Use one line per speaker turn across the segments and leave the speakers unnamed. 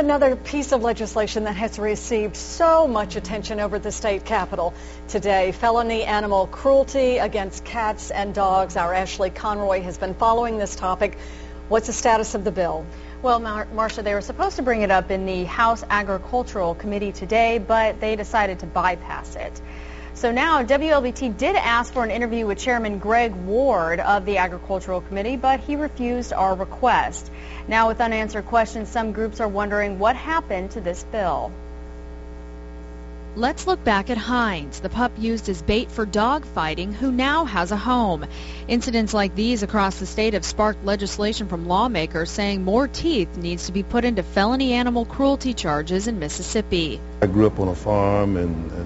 Another piece of legislation that has received so much attention over the state capitol today, felony animal cruelty against cats and dogs. Our Ashley Conroy has been following this topic. What's the status of the bill?
Well, Marcia, they were supposed to bring it up in the House Agricultural Committee today, but they decided to bypass it. So now WLBT did ask for an interview with Chairman Greg Ward of the Agricultural Committee, but he refused our request. Now, with unanswered questions, some groups are wondering what happened to this bill.
Let's look back at Heinz, the pup used as bait for dog fighting, who now has a home. Incidents like these across the state have sparked legislation from lawmakers saying more teeth needs to be put into felony animal cruelty charges in Mississippi.
I grew up on a farm, and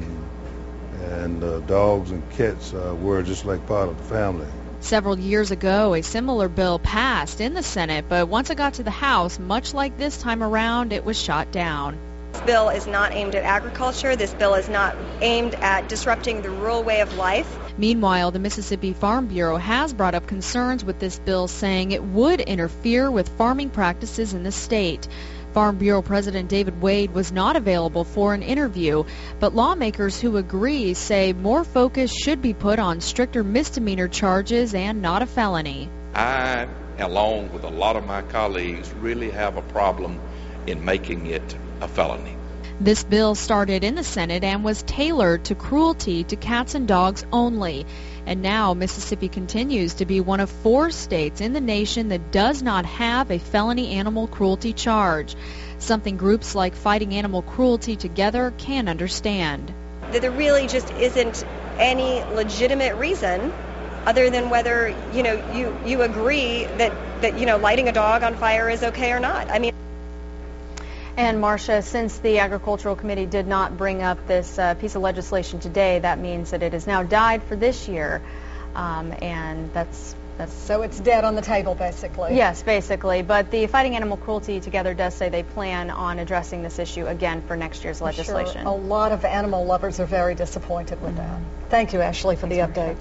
dogs and cats were just like part of the family.
Several years ago, a similar bill passed in the Senate, but once it got to the House, much like this time around, it was shot down.
This bill is not aimed at agriculture. This bill is not aimed at disrupting the rural way of life.
Meanwhile, the Mississippi Farm Bureau has brought up concerns with this bill, saying it would interfere with farming practices in the state. Farm Bureau President David Wade was not available for an interview, but lawmakers who agree say more focus should be put on stricter misdemeanor charges and not a felony.
I, along with a lot of my colleagues, really have a problem in making it a felony.
This bill started in the Senate and was tailored to cruelty to cats and dogs only. And now Mississippi continues to be one of 4 states in the nation that does not have a felony animal cruelty charge, something groups like Fighting Animal Cruelty Together can understand.
There really just isn't any legitimate reason other than whether, you agree that lighting a dog on fire is okay or not. I mean.
And Marcia, since the Agricultural Committee did not bring up this piece of legislation today, that means that it has now died for this year, and that's
so it's dead on the table, basically.
Yes, basically. But the Fighting Animal Cruelty Together does say they plan on addressing this issue again for next year's legislation.
Sure. A lot of animal lovers are very disappointed with that. Thank you, Ashley, for the update.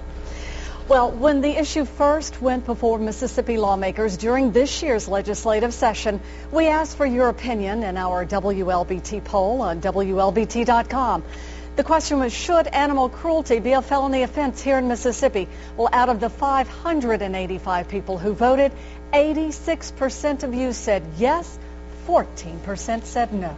Well, when the issue first went before Mississippi lawmakers during this year's legislative session, we asked for your opinion in our WLBT poll on WLBT.com. The question was, should animal cruelty be a felony offense here in Mississippi? Well, out of the 585 people who voted, 86% of you said yes, 14% said no.